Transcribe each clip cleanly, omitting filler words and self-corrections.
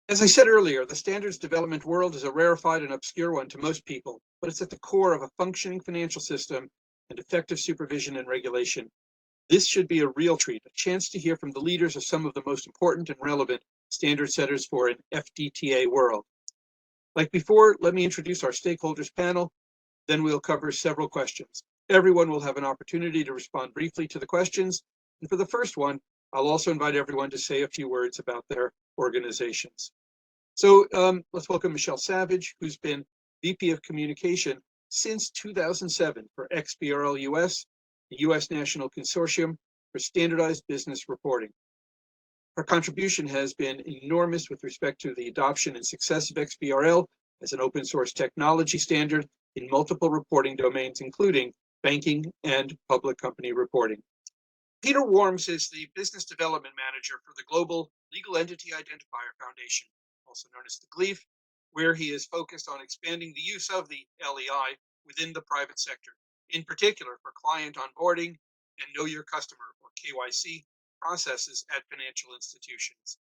As I said earlier, the standards development world is a rarefied and obscure one to most people, but it's at the core of a functioning financial system and effective supervision and regulation. This should be a real treat, a chance to hear from the leaders of some of the most important and relevant standard setters for an FDTA world. Like before, let me introduce our stakeholders panel, then we'll cover several questions. Everyone will have an opportunity to respond briefly to the questions, and for the first one, I'll also invite everyone to say a few words about their organizations. So let's welcome Michelle Savage, who's been VP of Communication since 2007 for XBRL US, the US National Consortium for Standardized Business Reporting. Her contribution has been enormous with respect to the adoption and success of XBRL as an open source technology standard in multiple reporting domains, including banking and public company reporting. Peter Worms is the Business Development Manager for the Global Legal Entity Identifier Foundation, also known as the GLEIF, where he is focused on expanding the use of the LEI within the private sector, in particular for client onboarding and Know Your Customer, or KYC, processes at financial institutions.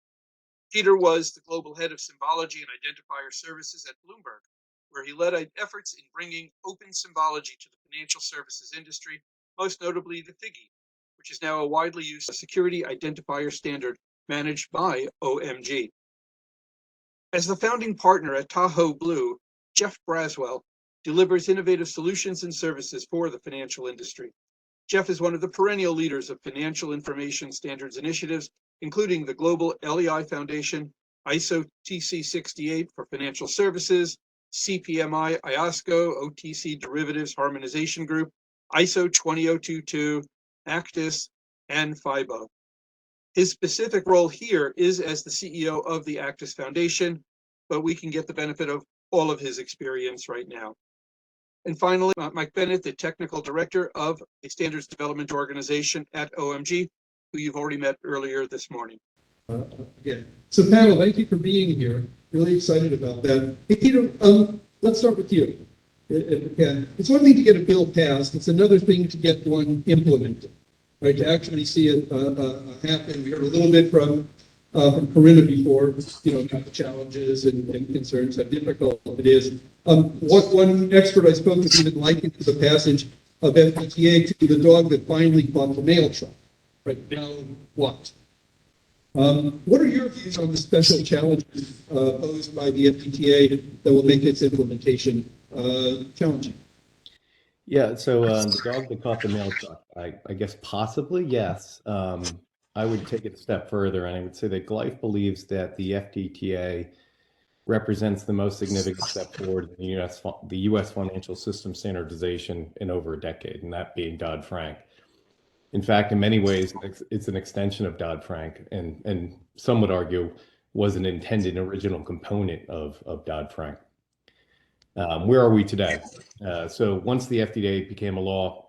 Peter was the global head of symbology and identifier services at Bloomberg, where he led efforts in bringing open symbology to the financial services industry, most notably the FIGI, which is now a widely used security identifier standard managed by OMG. As the founding partner at Tahoe Blue, Jeff Brasswell delivers innovative solutions and services for the financial industry. Jeff is one of the perennial leaders of financial information standards initiatives, including the Global LEI Foundation, ISO TC68 for financial services, CPMI IOSCO OTC Derivatives Harmonization Group, ISO 20022, ACTUS, and FIBO. His specific role here is as the CEO of the ACTUS Foundation, but we can get the benefit of all of his experience right now. And finally, Mike Bennett, the Technical Director of a Standards Development Organization at OMG, who you've already met earlier this morning. Again. So panel, thank you for being here. Really excited about that. Hey, Peter, let's start with you. It's one thing to get a bill passed. It's another thing to get one implemented, right? To actually see it happen. We heard a little bit from Corinna before, about the challenges and concerns, how difficult it is. One expert I spoke with even likened the passage of FDTA to the dog that finally caught the mail truck. Right now, what? What are your views on the special challenges posed by the FDTA that will make its implementation challenging? Yeah, so the dog that caught the mail truck, I guess possibly, yes. I would take it a step further, and I would say that GLEIF believes that the FDTA represents the most significant step forward in the U.S. financial system standardization in over a decade, and that being Dodd-Frank. In fact, in many ways, it's an extension of Dodd-Frank, and some would argue was an intended original component of Dodd-Frank. Where are we today? So once the FDTA became a law,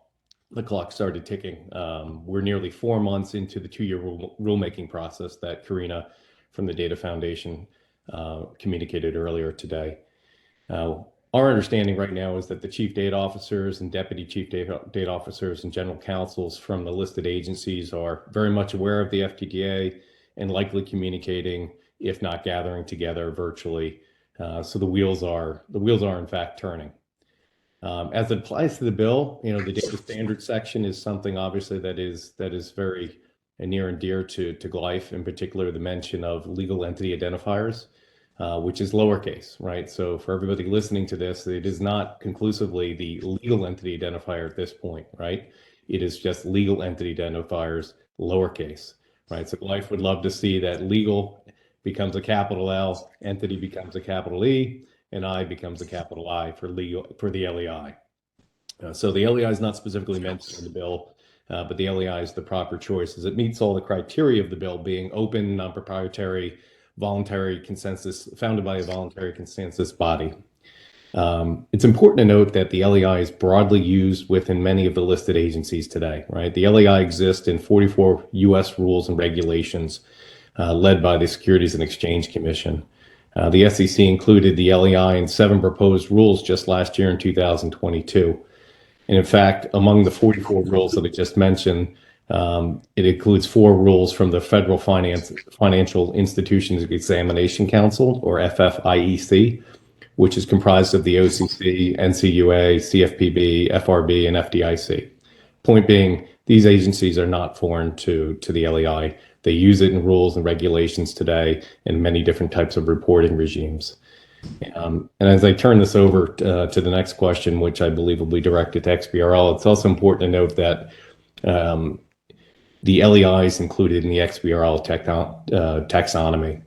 the clock started ticking. We're nearly 4 months into the 2-year rulemaking process that Corinna from the Data Foundation communicated earlier today. Our understanding right now is that the chief data officers and deputy chief data officers and general counsels from the listed agencies are very much aware of the FDTA and likely communicating, if not gathering together virtually. So the wheels are in fact turning. As it applies to the bill, the data standards section is something obviously that is very near and dear to GLEIF, in particular the mention of legal entity identifiers, which is lowercase, right? So for everybody listening to this, it is not conclusively the legal entity identifier at this point, right? It is just legal entity identifiers, lowercase, right? So GLEIF would love to see that legal becomes a capital L, entity becomes a capital E, and I becomes a capital I for the LEI. So the LEI is not specifically mentioned in the bill, but the LEI is the proper choice as it meets all the criteria of the bill, being open, non-proprietary, voluntary consensus, founded by a voluntary consensus body. It's important to note that the LEI is broadly used within many of the listed agencies today, right? The LEI exists in 44 US rules and regulations led by the Securities and Exchange Commission. The SEC included the LEI in 7 proposed rules just last year in 2022. And in fact, among the 44 rules that I just mentioned, It includes 4 rules from the Federal Financial Institutions Examination Council, or FFIEC, which is comprised of the OCC, NCUA, CFPB, FRB, and FDIC. Point being, these agencies are not foreign to the LEI. They use it in rules and regulations today in many different types of reporting regimes. And as I turn this over to the next question, which I believe will be directed to XBRL, it's also important to note that the LEI is included in the XBRL taxonomy.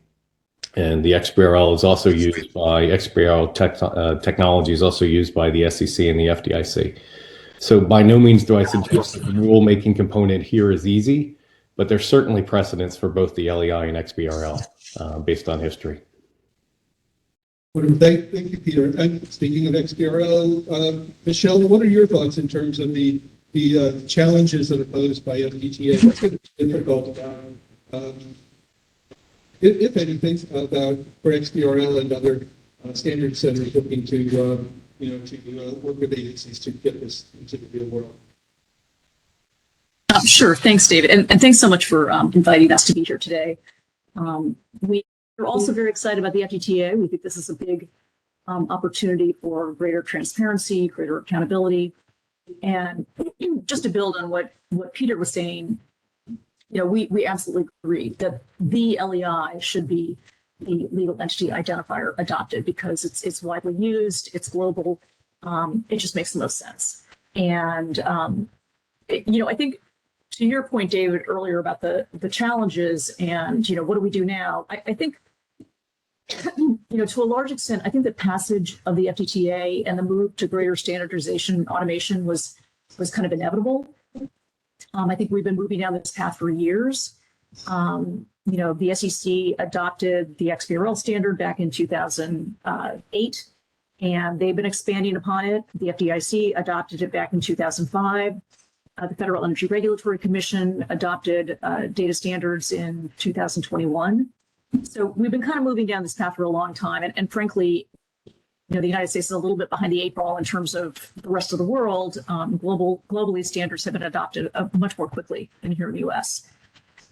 And the XBRL is also used by technology is also used by the SEC and the FDIC. So by no means do I suggest that the rulemaking component here is easy, but there's certainly precedence for both the LEI and XBRL based on history. Well, thank you, Peter. And speaking of XBRL, Michelle, what are your thoughts in terms of the challenges that are posed by FDTA? What's going to be difficult about, if anything, about for XBRL and other standard centers looking to work with agencies to get this into the real world? Sure. Thanks, David. And thanks so much for inviting us to be here today. We're also very excited about the FDTA. We think this is a big opportunity for greater transparency, greater accountability. And just to build on what Peter was saying, we absolutely agree that the LEI should be the legal entity identifier adopted because it's widely used, it's global, it just makes the most sense. And I think to your point, David, earlier about the challenges and what do we do now? I think to a large extent, I think the passage of the FDTA and the move to greater standardization and automation was kind of inevitable. I think we've been moving down this path for years. The SEC adopted the XBRL standard back in 2008, and they've been expanding upon it. The FDIC adopted it back in 2005. The Federal Energy Regulatory Commission adopted data standards in 2021. So we've been kind of moving down this path for a long time. And frankly, the United States is a little bit behind the 8 ball in terms of the rest of the world. Globally, standards have been adopted much more quickly than here in the US.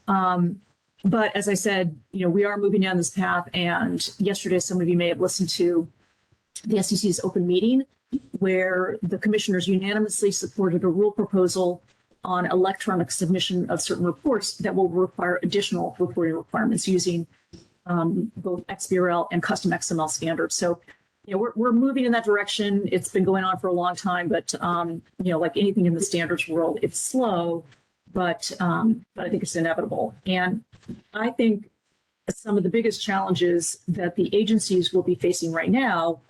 But as I said, we are moving down this path. And yesterday, some of you may have listened to the SEC's open meeting where the commissioners unanimously supported a rule proposal on electronic submission of certain reports that will require additional reporting requirements using both XBRL and custom XML standards. So, we're moving in that direction. It's been going on for a long time, but like anything in the standards world, it's slow, but I think it's inevitable. And I think some of the biggest challenges that the agencies will be facing right now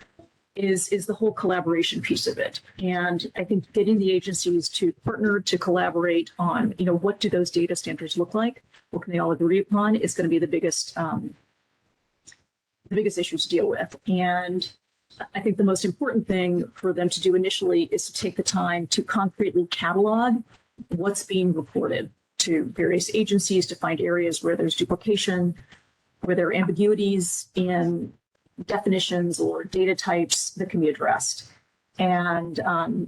is the whole collaboration piece of it. And I think getting the agencies to partner, to collaborate on, what do those data standards look like? What can they all agree upon is going to be the biggest issue to deal with. And I think the most important thing for them to do initially is to take the time to concretely catalog what's being reported to various agencies to find areas where there's duplication, where there are ambiguities in definitions or data types that can be addressed. And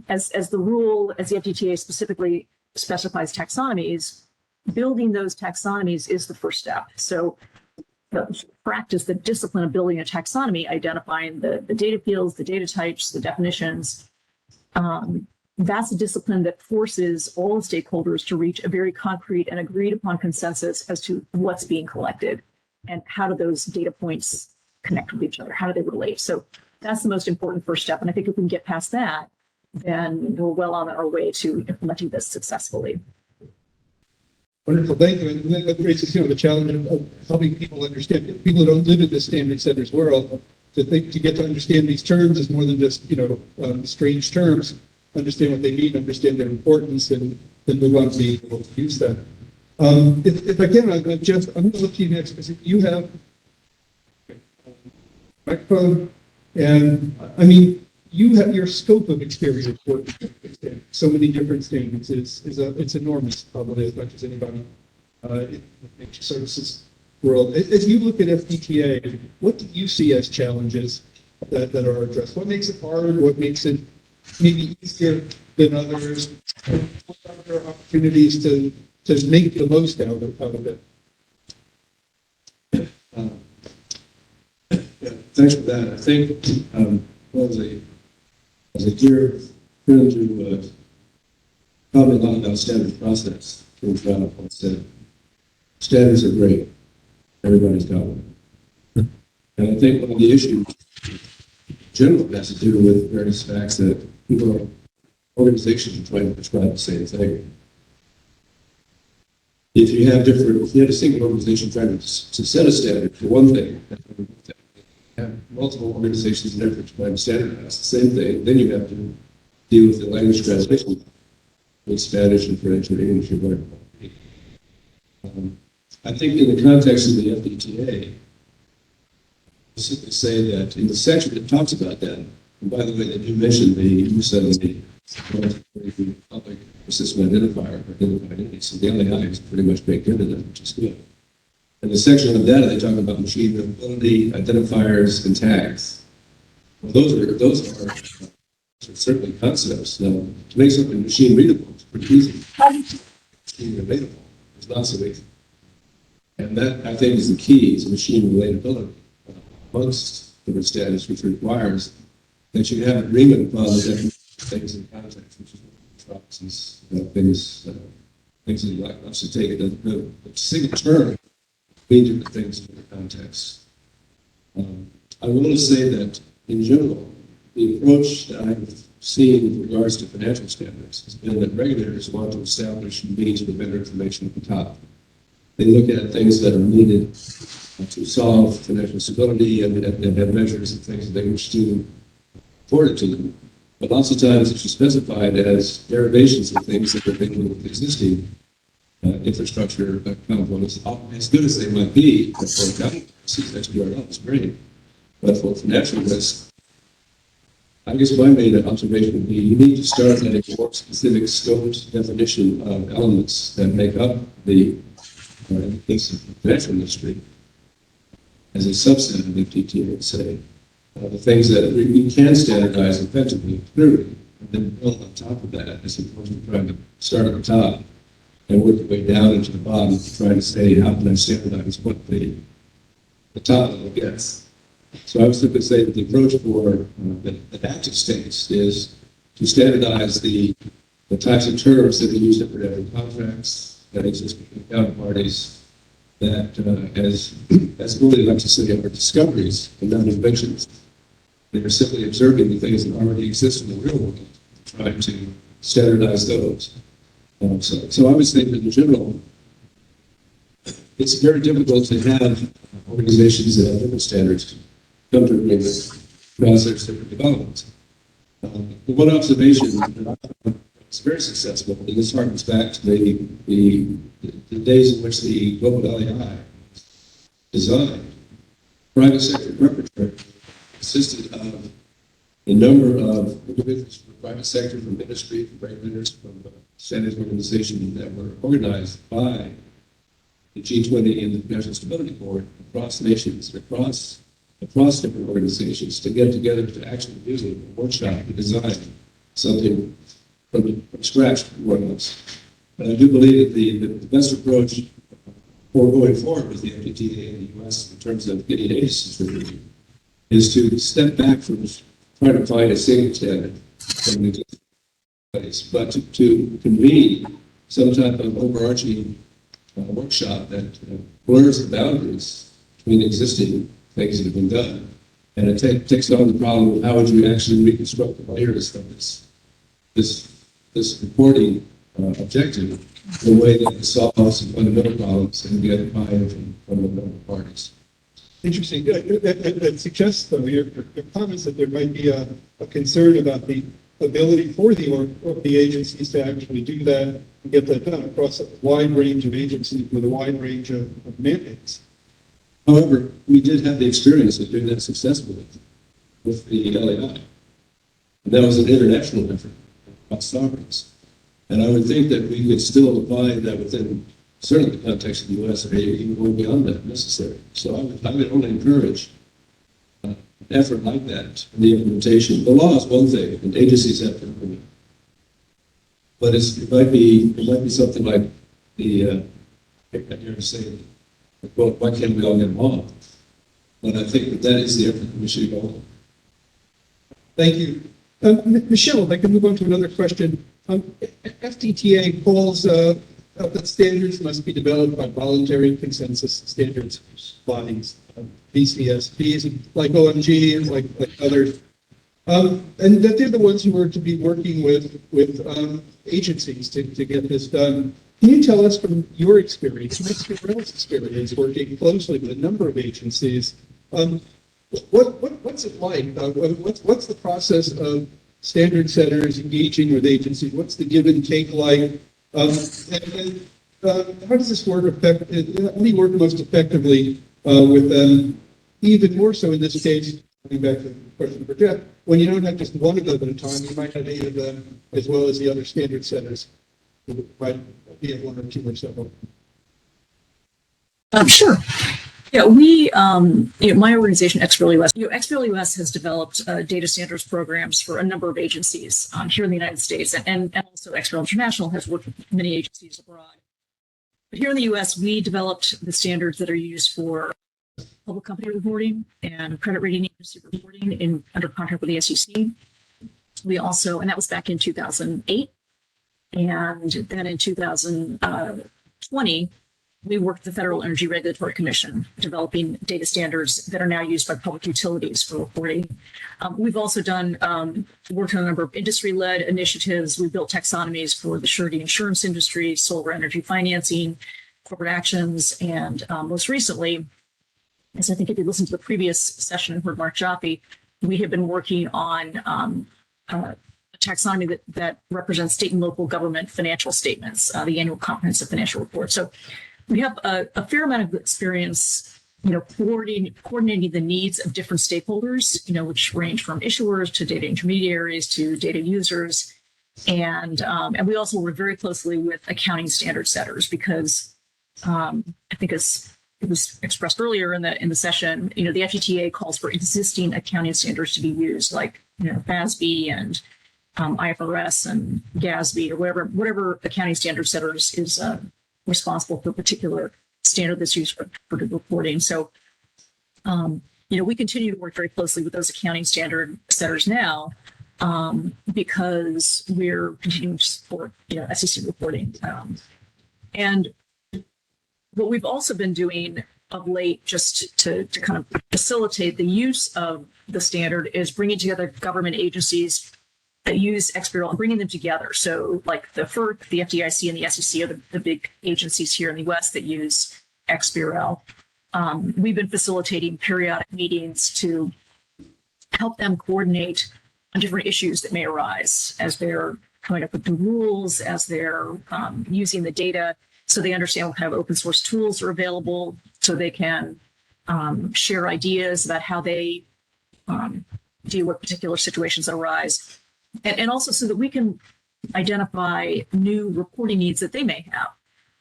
as the FDTA specifically specifies taxonomies, building those taxonomies is the first step. So the practice, the discipline of building a taxonomy, identifying the data fields, the data types, the definitions, that's a discipline that forces all the stakeholders to reach a very concrete and agreed upon consensus as to what's being collected and how do those data points connect with each other, how do they relate. So that's the most important first step. And I think if we can get past that, then we're well on our way to implementing this successfully. Wonderful, thank you. And that raises the challenge of helping people understand. People who don't live in the standard centers world, to get to understand these terms is more than just strange terms. Understand what they mean, understand their importance, and then move on to be able to use that. If I can, Jeff, I'm going to look to you next because you have microphone, and I mean, you have your scope of experience working with so many different standards. It's enormous, probably as much as anybody in the financial services world. As you look at FDTA, what do you see as challenges that are addressed? What makes it hard? What makes it maybe easier than others? What are there opportunities to to make the most out of it. Yeah, thanks for that. I think, well, as a dear friend who probably a lot about standards process, George Ralph once said, standards are great. Everybody's got one. And I think one of the issues in general has to do with various facts that people, organizations are trying to prescribe the same thing. If you have a single organization trying to set a standard for one thing, have multiple organizations in effort to try to standardize the same thing, then you have to deal with the language translation with Spanish and French and English or whatever. I think in the context of the FDTA, I simply say that in the section that talks about that, and by the way, that you mentioned the use of the public system identifier for identified entities, so the LAI is pretty much baked into that, which is good. In the section of data, they talk about machine readability, identifiers, and tags. Well, those are certainly concepts. Now, to make something machine readable is pretty easy. Machine relatable is not so easy. And that, I think, is the key, is machine relatability amongst different standards, which requires that you have agreement upon the definition of things in context, which is proxies, things that you like us to take the single term mean different things in the context. I want to say that in general, the approach that I've seen with regards to financial standards has been that regulators want to establish means for better information at the top. They look at things that are needed to solve financial stability and have measures and things that they wish to afford it to them. But lots of times it's specified as derivations of things that are thinking with existing infrastructure components. As good as they might be, for accounting purposes, XBRL is great. But for financial risk, I guess my main observation would be you need to start at a more specific scoped definition of elements that make up the in the case of the financial industry as a subset of the FTTA, say, the things that we can standardize effectively, clearly, and then build on top of that, as opposed to trying to start at the top and work your way down into the bottom to try to say, how can I standardize what the top level gets? So I was simply say that the approach for the ACTUS states is to standardize the types of terms that we use in every contracts that exist between counterparties that, as Willie likes to say, are discoveries and not inventions. They are simply observing the things that already exist in the real world, trying to standardize those. So I would say that in general, it's very difficult to have organizations that have different standards come to agreement because there's different developments. But one observation it's very successful, and this harkens back to the days in which the global LAI was designed. Private sector preparatory consisted of a number of individuals from the private sector, from industry, from regulators, from standards organizations that were organized by the G20 and the National Stability Board across nations, across different organizations to get together to actually do a workshop to design something from scratch, more or less. But I do believe that the best approach for going forward with the FDTA in the U.S. in terms of getting agencies reviewed is to step back from trying to find a single standard from the place, but to convene some type of overarching workshop that blurs the boundaries between existing things that have been done. And it takes on the problem of how would you actually reconstruct the layers of this reporting objective in a way that solves some fundamental problems and get buy-in from fundamental parties. Interesting. That suggests, though, your comments that there might be a concern about the ability for the agencies to actually do that and get that done across a wide range of agencies with a wide range of mandates. However, we did have the experience of doing that successfully with the LAI. And that was an international effort across sovereigns. And I would think that we could still apply that within certainly the context of the U.S. or even going beyond that if necessary. So I would only encourage an effort like that in the implementation. The law is one thing, and agencies have to implement. But it might be something like I dare to say, well, why can't we all get along? But I think that is the effort we should go on. Thank you. Michelle, if I can move on to another question. FDTA calls out that standards must be developed by voluntary consensus standards bodies, VCSBs, like OMG and like others. And that they're the ones who are to be working with agencies to get this done. Can you tell us from your experience, from XBRL's experience, working closely with a number of agencies, what's it like? What's the process of standard setters engaging with agencies? What's the give and take like? How does this work how do you work most effectively with them? Even more so in this case, coming back to the question for Jeff, when you don't have just one of them at a time, you might have 8 of them as well as the other standard setters. You might be at 1 or 2 or several. Sure. Yeah, we, my organization, XBRL US, XBRL US has developed data standards programs for a number of agencies here in the United States, and also XBRL International has worked with many agencies abroad. But here in the US, we developed the standards that are used for public company reporting and credit rating agency reporting under contract with the SEC. We also, and that was back in 2008, and then in 2020, we worked with the Federal Energy Regulatory Commission, developing data standards that are now used by public utilities for reporting. We've also done worked on a number of industry-led initiatives. We built taxonomies for the surety insurance industry, solar energy financing, corporate actions, and most recently, as I think if you listened to the previous session and heard Mark Jaffe, we have been working on a taxonomy that represents state and local government financial statements, the annual comprehensive financial report. So we have a fair amount of experience, coordinating the needs of different stakeholders, which range from issuers to data intermediaries to data users. And we also work very closely with accounting standard setters because I think as it was expressed earlier in the session, the FDTA calls for existing accounting standards to be used, like FASB and IFRS and GASB or whatever accounting standard setters is responsible for a particular standard that's used for reporting. So, we continue to work very closely with those accounting standard setters now because we're continuing to support, SEC reporting. And what we've also been doing of late, just to kind of facilitate the use of the standard, is bringing together government agencies that use XBRL and bringing them together. So like the FERC, the FDIC, and the SEC are the big agencies here in the US that use XBRL. We've been facilitating periodic meetings to help them coordinate on different issues that may arise as they're coming up with the rules, as they're using the data, so they understand what kind of open source tools are available, so they can share ideas about how they deal with particular situations that arise. And also so that we can identify new reporting needs that they may have.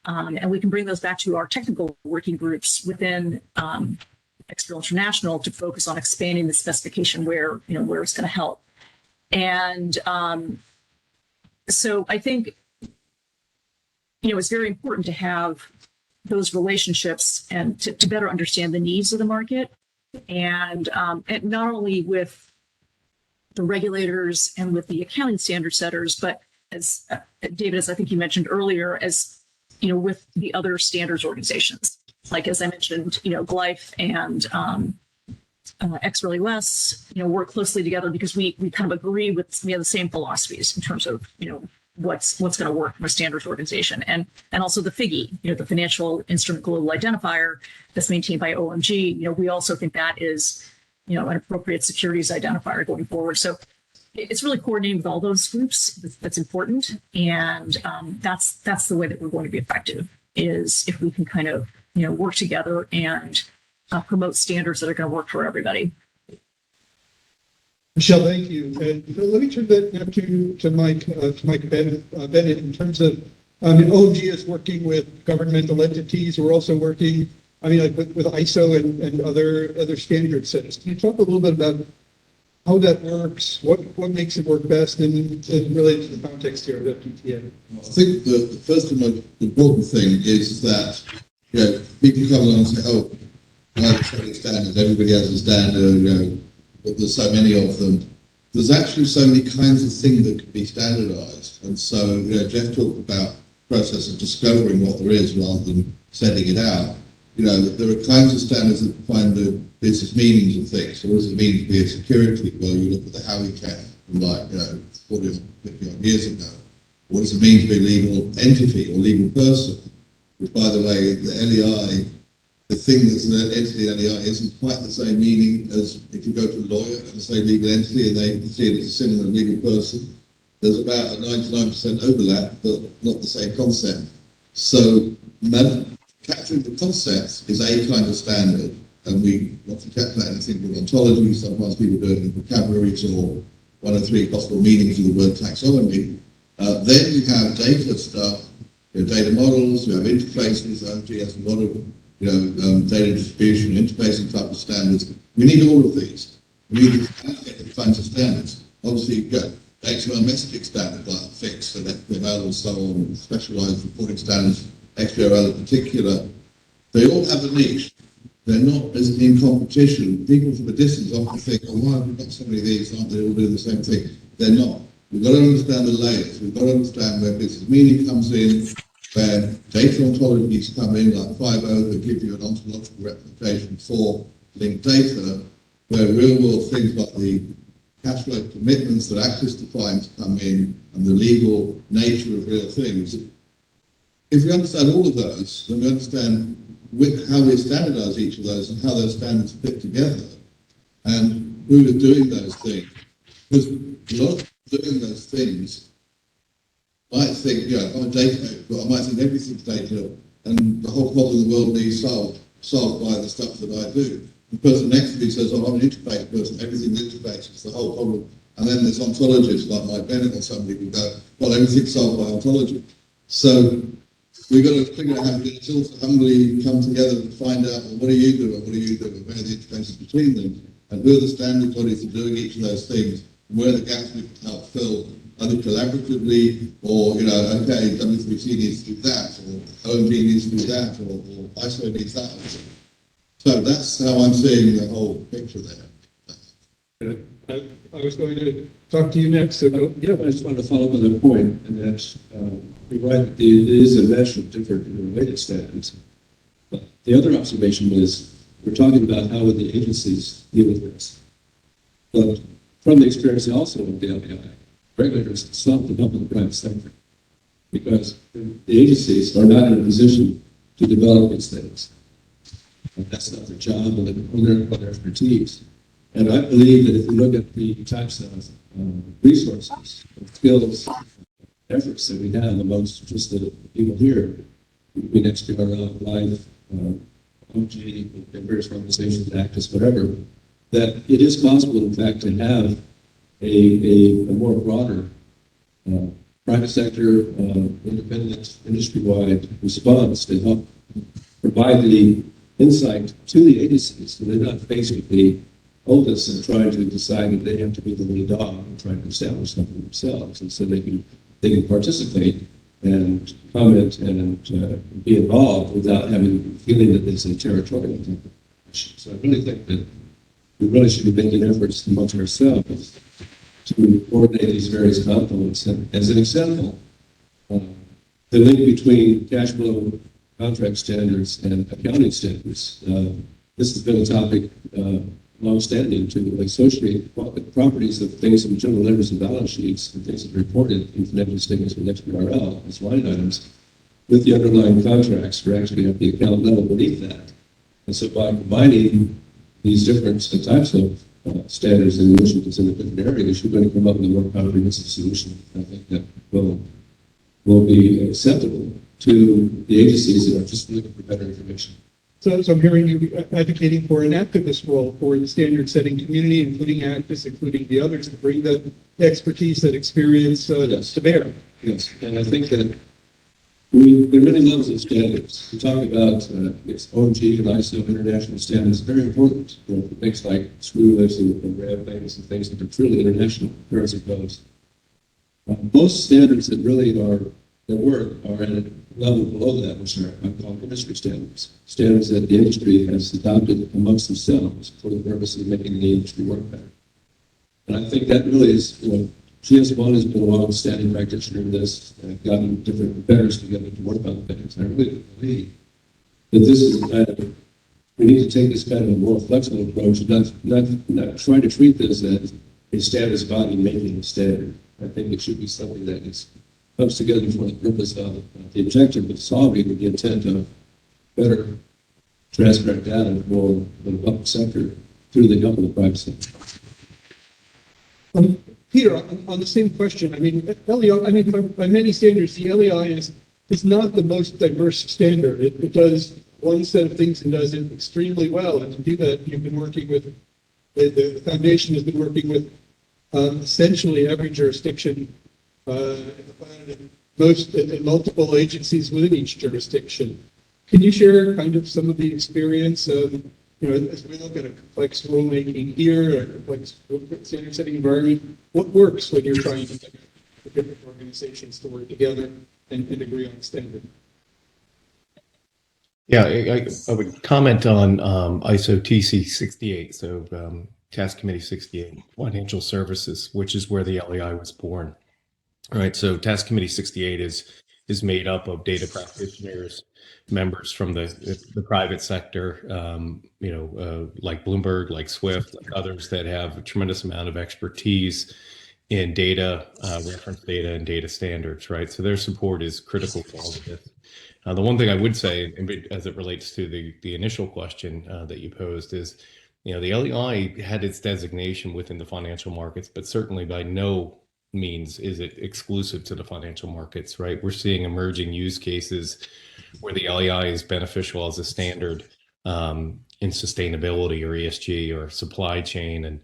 And we can bring those back to our technical working groups within XBRL International to focus on expanding the specification where it's going to help. And so I think, it's very important to have those relationships and to better understand the needs of the market. And not only with the regulators and with the accounting standard setters, but as David, as I think you mentioned earlier, as with the other standards organizations, like as I mentioned, GLEIF and XBRL US, work closely together because we kind of agree we have the same philosophies in terms of what's going to work from a standards organization, and also the FIGI, the Financial Instrument Global Identifier that's maintained by OMG. We also think that is an appropriate securities identifier going forward. So it's really coordinating with all those groups that's important. And that's the way that we're going to be effective, is if we can kind of, work together and promote standards that are going to work for everybody. Michelle, thank you. And let me turn that now to Mike Bennett in terms of, OMG is working with governmental entities. We're also working, with ISO and other standard setters. Can you talk a little bit about how that works, what makes it work best, and related to the context here of FTTA. I think the first and most important thing is that, you know, people come along and say, oh, I have setting standards, everybody has a standard, you know, but there's so many of them. There's actually so many kinds of things that can be standardized. And so, you know, Jeff talked about the process of discovering what there is rather than setting it out. You know, there are kinds of standards that define the business meanings of things. So what does it mean to be a security? Well, you look at the Howey Cat from like, you know, 40 or 50 odd years ago. What does it mean to be a legal entity or legal person? Which, by the way, the LEI, the thing that's an entity LEI isn't quite the same meaning as if you go to a lawyer and say legal entity and they see it as a similar legal person. There's about a 99% overlap, but not the same concept. So capturing the concepts is a kind of standard, and we often calculate anything with ontology. Sometimes people do it in vocabularies or one of three possible meanings of the word taxonomy. Then you have data stuff, you know, data models, you have interfaces. OMG has a lot of data distribution, interfacing type of standards. We need all of these. We need to get the kinds of standards. Obviously, you've got XML messaging standard like FIX and XBRL and so on, specialized reporting standards, XBRL in particular. They all have a niche. They're not as in competition. People from a distance often think, oh, why have we got so many of these? Aren't they all doing the same thing? They're not. We've got to understand the layers. We've got to understand where business meaning comes in, where data ontologies come in, like 5.0, that give you an ontological representation for linked data, where real-world things like the cash flow commitments that ACTUS defines come in, and the legal nature of real things. If we understand all of those, then we understand how we standardize each of those and how those standards fit together, and who are doing those things. Because a lot of doing those things might think, I'm a data, but I might think everything's data, and the whole problem of the world needs solved by the stuff that I do. The person next to me says, oh, I'm an interface person, everything's interface, it's the whole problem. And then there's ontologists like Mike Bennett or somebody who go, well, everything's solved by ontology. So we've got to figure out how to get it all to humbly come together and find out, well, what do you do, and what do you do, and where are the interfaces between them, and who are the standard bodies for doing each of those things, and where the gaps we can help fill, either collaboratively, or, okay, W3C needs to do that, or OMG needs to do that, or ISO needs that. So that's how I'm seeing the whole picture there. I was going to talk to you next, so go. Yeah, I just wanted to follow up on that point, and that you're right, it is a mesh of different related standards. But the other observation was, we're talking about how would the agencies deal with this. But from the experience also of the LPI, regulators stop the help of the private sector, because the agencies are not in a position to develop these things. And that's not their job or their expertise. And I believe that if you look at the types of resources, skills, efforts that we have amongst just the people here, between XBRL, GLIEF, OG, and various organizations, ACTUS, whatever, that it is possible, in fact, to have a more broader private sector, independent, industry-wide response to help provide the insight to the agencies, so they're not faced with the onus and trying to decide that they have to be the lead dog and trying to establish something themselves, and so they can participate and comment and be involved without having the feeling that it's a territorial issue. So I really think that we really should be making efforts amongst ourselves to coordinate these various components. And as an example, the link between cash flow contract standards and accounting standards. This has been a topic long-standing to associate properties of things in general ledgers and balance sheets and things that are reported in financial statements with XBRL as line items with the underlying contracts for actually at the account level beneath that. And so by combining these different types of standards and initiatives in the different areas, you're going to come up with a more comprehensive solution. I think that will be acceptable to the agencies that are just looking for better information. So I'm hearing you advocating for an activist role for the standard setting community, including ACTUS, including the others, to bring the expertise, that experience Yes. to bear. Yes, and I think that We really love the standards. We talk about it's OMG and ISO international standards, very important. You know, for things like screw lifts and rev things and things that are truly international, where as it goes. Most standards that really are their work are at a level below that, which are called industry standards. Standards that the industry has adopted amongst themselves for the purpose of making the industry work better. And I think that really is, you know, GS1 has been a long-standing practitioner of this, and gotten different vendors together to work on things. And I really believe that this is kind of, we need to take this kind of a more flexible approach, and not try to treat this as a standards body making a standard. I think it should be something that comes together for the purpose of the objective of solving the intent of better transparent data for the public sector through the help of the private sector. Peter, on the same question, I mean, LEI, I mean, by many standards, the LEI is not the most diverse standard. It does one set of things and does it extremely well. And to do that, you've been working with, the foundation has been working with essentially every jurisdiction in the planet, and multiple agencies within each jurisdiction. Can you share kind of some of the experience of, you know, as we look at a complex rulemaking here, a complex standard setting environment, what works when you're trying to get the different organizations to work together and agree on a standard? Yeah, I would comment on ISO TC 68, so Task Committee 68, Financial Services, which is where the LEI was born. All right, so Task Committee 68 is made up of data practitioners, members from the private sector, you know, like Bloomberg, like Swift, like others that have a tremendous amount of expertise in data, reference data, and data standards, right? So their support is critical for all of this. The one thing I would say, as it relates to the initial question that you posed, is, you know, the LEI had its designation within the financial markets, but certainly by no means is it exclusive to the financial markets, right? We're seeing emerging use cases where the LEI is beneficial as a standard in sustainability or ESG or supply chain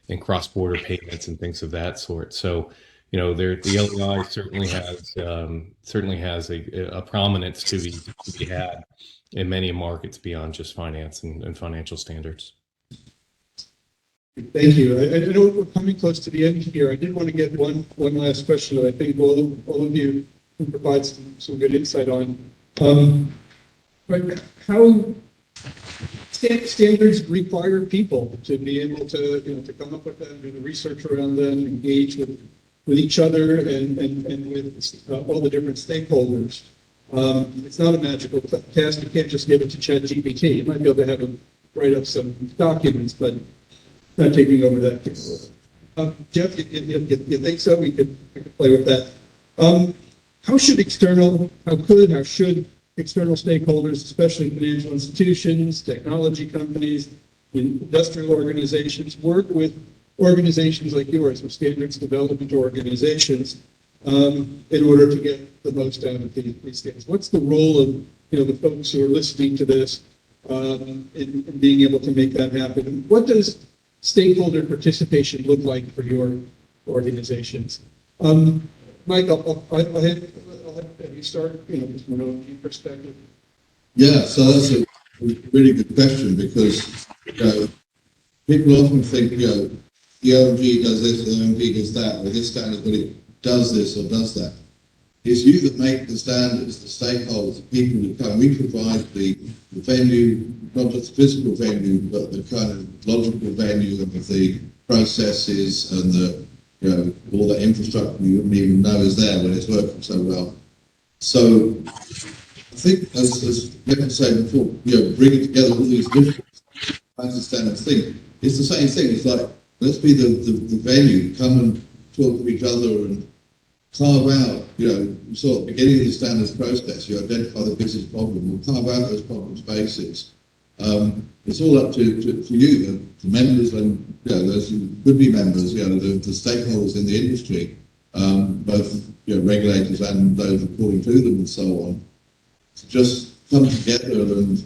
and cross-border payments and things of that sort. So, you know, the LEI certainly has a prominence to be had in many markets beyond just finance and financial standards. Thank you. I know we're coming close to the end here. I did want to get one last question that I think all of you can provide some good insight on. But how standards require people to be able to, you know, to come up with them, do the research around them, engage with each other and with all the different stakeholders. It's not a magical task. You can't just give it to ChatGPT. You might be able to have them write up some documents, but not taking over that case. Jeff, you think so? We could play with that. How should external stakeholders, especially financial institutions, technology companies, industrial organizations, work with organizations like yours, with standards development organizations, in order to get the most out of these things? What's the role of, you know, the folks who are listening to this in being able to make that happen? And what does stakeholder participation look like for your organizations? Mike, I'll have you start, you know, from an OMG perspective. Yeah, so that's a really good question, because, you know, people often think, you know, the OMG does this, the OMG does that, or this standard, but it does this or does that. It's you that make the standards, the stakeholders, the people that come. We provide the venue, not just the physical venue, but the kind of logical venue of the processes and the, you know, all the infrastructure you wouldn't even know is there when it's working so well. So I think, as Bennett said before, you know, bringing together all these different kinds of standards thing, it's the same thing. It's like, let's be the venue, come and talk to each other and carve out, you know, sort of beginning of the standards process, you identify the business problem, and carve out those problem spaces. It's all up to you, the members, and, you know, those who could be members, you know, the stakeholders in the industry, both, you know, regulators and those reporting to them and so on, to just come together and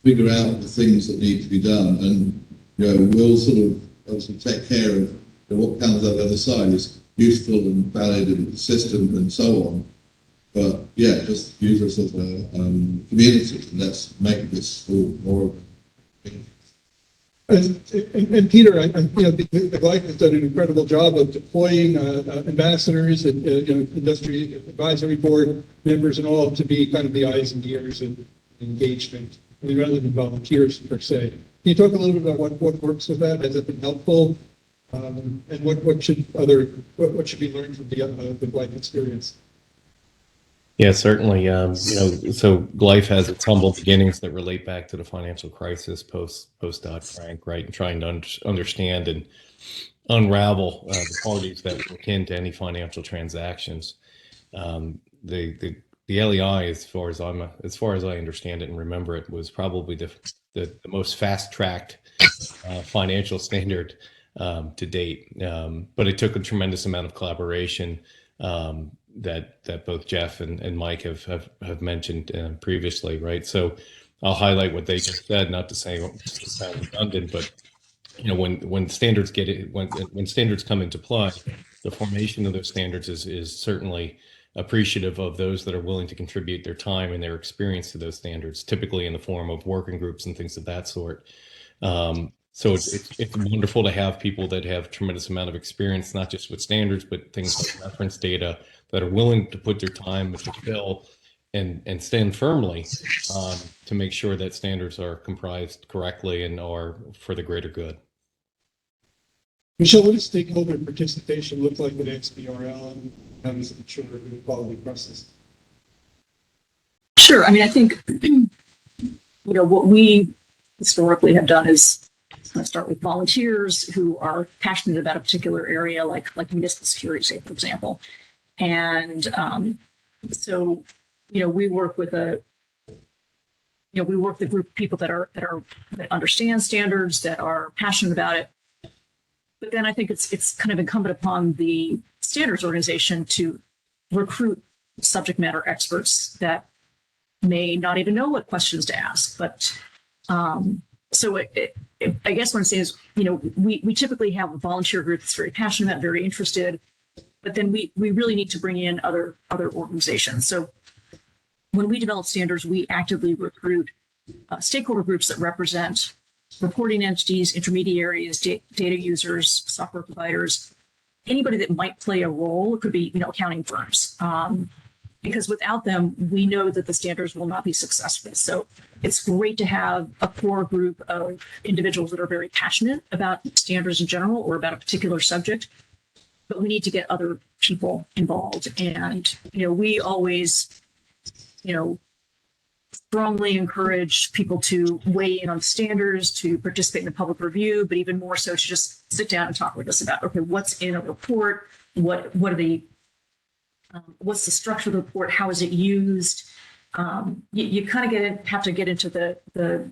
figure out the things that need to be done. And, you know, we'll sort of obviously take care of, you know, what comes out the other side is useful and valid and consistent and so on. But yeah, just use us as a community, and let's make this school more. And Peter, the GLEIF has done an incredible job of deploying ambassadors and industry advisory board members and all to be kind of the eyes and ears and engagement, rather than volunteers per se. Can you talk a little bit about what works with that? Has it been helpful? And what should be learned from the GLEIF experience? Yeah, certainly. So GLIEF has its humble beginnings that relate back to the financial crisis post Dodd-Frank, right? And trying to understand and unravel the parties that were akin to any financial transactions. The LEI, as far as I understand it and remember it, was probably the most fast-tracked financial standard to date. But it took a tremendous amount of collaboration. That both Jeff and Mike have mentioned previously, right? So I'll highlight what they just said, not to sound redundant, but when standards when standards come into play, the formation of those standards is certainly appreciative of those that are willing to contribute their time and their experience to those standards, typically in the form of working groups and things of that sort. So it's wonderful to have people that have tremendous amount of experience, not just with standards, but things like reference data, that are willing to put their time to fill and stand firmly to make sure that standards are comprised correctly and are for the greater good. Michelle, what does stakeholder participation look like with XBRL, and how does it ensure the quality process? Sure. I mean, I think, what we historically have done is start with volunteers who are passionate about a particular area, like municipal security, say, for example. And so, we work with a group of people that understand standards, that are passionate about it. But then I think it's kind of incumbent upon the standards organization to recruit subject matter experts that may not even know what questions to ask. But so I guess what I'm saying is, we typically have a volunteer group that's very passionate, very interested. But then we really need to bring in other organizations. So when we develop standards, we actively recruit stakeholder groups that represent reporting entities, intermediaries, data users, software providers, anybody that might play a role. It could be, accounting firms, because without them, we know that the standards will not be successful. So it's great to have a core group of individuals that are very passionate about standards in general or about a particular subject. But we need to get other people involved. And, we always, strongly encourage people to weigh in on standards, to participate in the public review, but even more so to just sit down and talk with us about, okay, what's in a report? What are the, what's the structure of the report? How is it used? You kind of have to get into the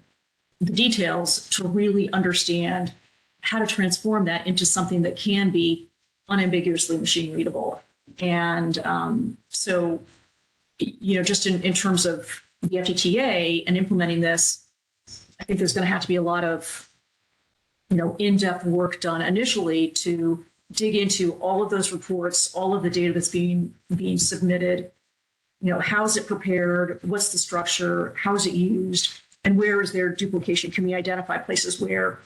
details to really understand how to transform that into something that can be unambiguously machine readable. And so, just in terms of the FTTA and implementing this, I think there's going to have to be a lot of, in-depth work done initially to dig into all of those reports, all of the data that's being submitted. How is it prepared? What's the structure? How is it used? And where is there duplication? Can we identify places where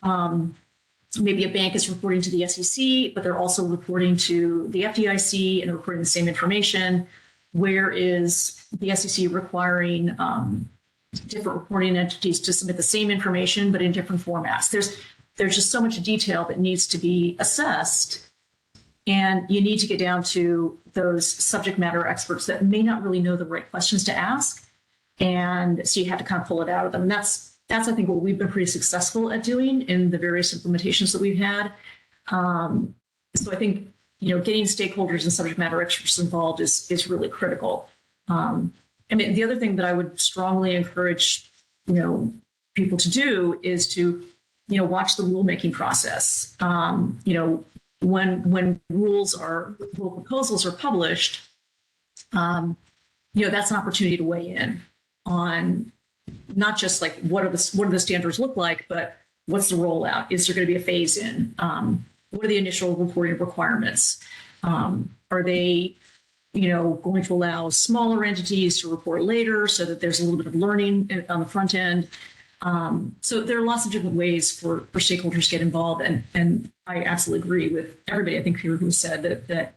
maybe a bank is reporting to the SEC, but they're also reporting to the FDIC and reporting the same information? Where is the SEC requiring different reporting entities to submit the same information, but in different formats? There's just so much detail that needs to be assessed. And you need to get down to those subject matter experts that may not really know the right questions to ask. And so you have to kind of pull it out of them. And that's I think, what we've been pretty successful at doing in the various implementations that we've had. So I think, getting stakeholders and subject matter experts involved is really critical. And the other thing that I would strongly encourage, people to do is to, watch the rulemaking process. When rule proposals are published, that's an opportunity to weigh in on not just like what do the standards look like, but what's the rollout? Is there going to be a phase in? What are the initial reporting requirements? Are they going to allow smaller entities to report later so that there's a little bit of learning on the front end. So there are lots of different ways for stakeholders to get involved. And I absolutely agree with everybody, I think, here who said that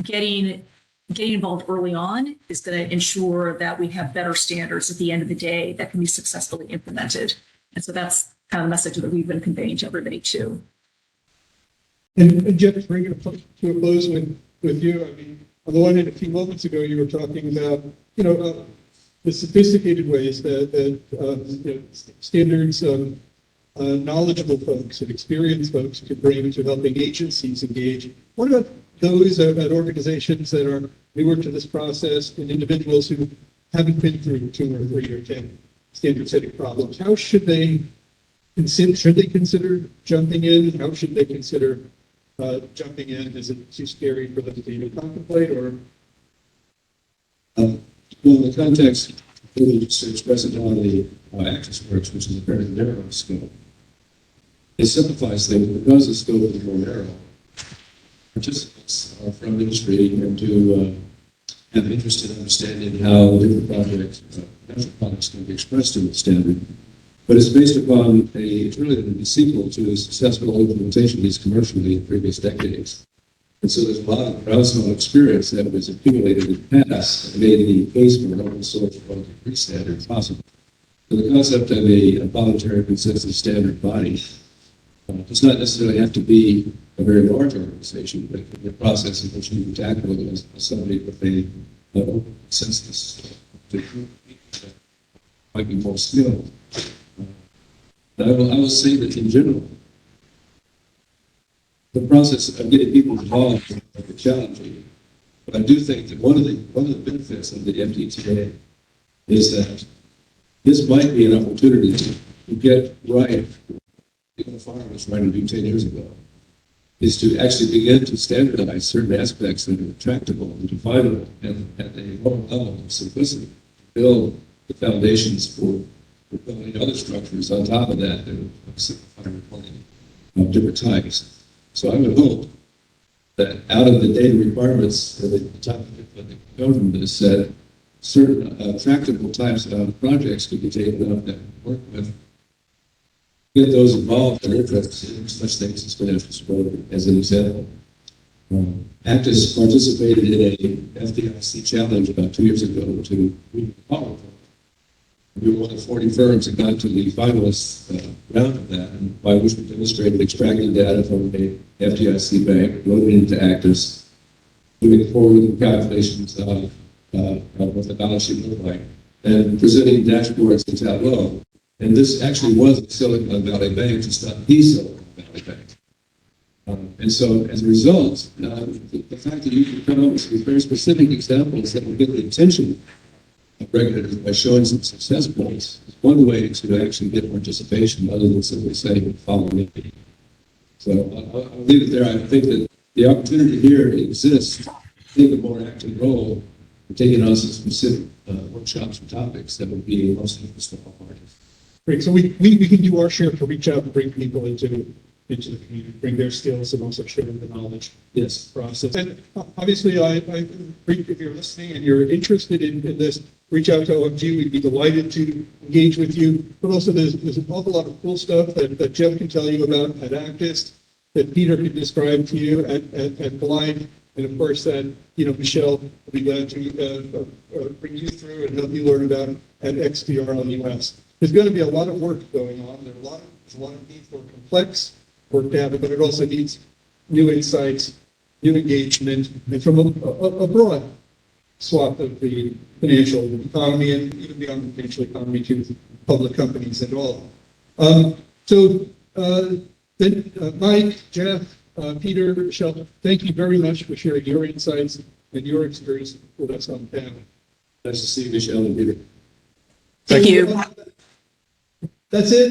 getting involved early on is going to ensure that we have better standards at the end of the day that can be successfully implemented. And so that's kind of the message that we've been conveying to everybody too. And Jeff, bring it to a close with you. I mean, on the one hand, a few moments ago, you were talking about, the sophisticated ways that standards knowledgeable folks and experienced folks could bring to helping agencies engage. What about those at organizations that are newer to this process and individuals who haven't been through 2 or 3 or 10 standard setting problems? How should they consider jumping in? How should they consider jumping in? Is it too scary for them to even contemplate, or? Well, in the context, really just to express it on the ACTUS works, which is a very narrow scope, it simplifies things because the scope is more narrow. Participants are from industry and to have an interest in understanding how different projects, natural products can be expressed in the standard. But it's based upon it's really the sequel to a successful implementation of these commercially in previous decades. And so there's a lot of groundswell experience that was accumulated in the past that made the case for an open source royalty free standard possible. So the concept of a voluntary consensus standard body does not necessarily have to be a very large organization, but it can be a process in which you can tackle it as somebody with a open consensus to might be more skilled. I will say that in general, the process of getting people involved is challenging. But I do think that one of the benefits of the FDTA is that this might be an opportunity to get right what the farmer was trying to do 10 years ago, is to actually begin to standardize certain aspects that are tractable and definable and at a lower level of simplicity, build the foundations for building other structures on top of that are simplified reporting of different types. So I would hope that out of the data requirements at the top of the government is said, certain tractable types of projects could be taken up that work with, get those involved and interested in such things as financial stability, as an example. ACTUS participated in a FDIC challenge about 2 years ago to read the power. We were one of 40 firms that got to the finalist round of that, and by which we demonstrated extracting data from a FDIC bank, loading it into ACTUS, doing forward calculations of what the balance sheet looked like, and presenting dashboards in Tableau. And this actually was a Silicon Valley Bank, just not the Silicon Valley Bank. And so, as a result, the fact that you can come up with very specific examples that will get the attention of regulators by showing some success points is one way to actually get participation, other than simply saying, follow me. So I'll leave it there. I think that the opportunity here exists to take a more active role in taking on some specific workshops and topics that would be most interesting to all parties. Great. So we can do our share to reach out and bring people into the community, bring their skills, and also share the knowledge. Yes. Process. And obviously, if you're listening and you're interested in this, reach out to OMG. We'd be delighted to engage with you. But also, there's an awful lot of cool stuff that Jeff can tell you about at ACTUS, that Peter can describe to you at GLIEF, and of course that Michelle will be glad to bring you through and help you learn about at XBRL US. There's going to be a lot of work going on. There's a lot of need for complex work to happen, but it also needs new insights, new engagement, and from a broad swath of the financial economy and even beyond the financial economy to public companies and all. Then Mike, Jeff, Peter, Michelle, thank you very much for sharing your insights and your experience with us on the panel. Nice to see you, Michelle and Peter. Thank you. That's it.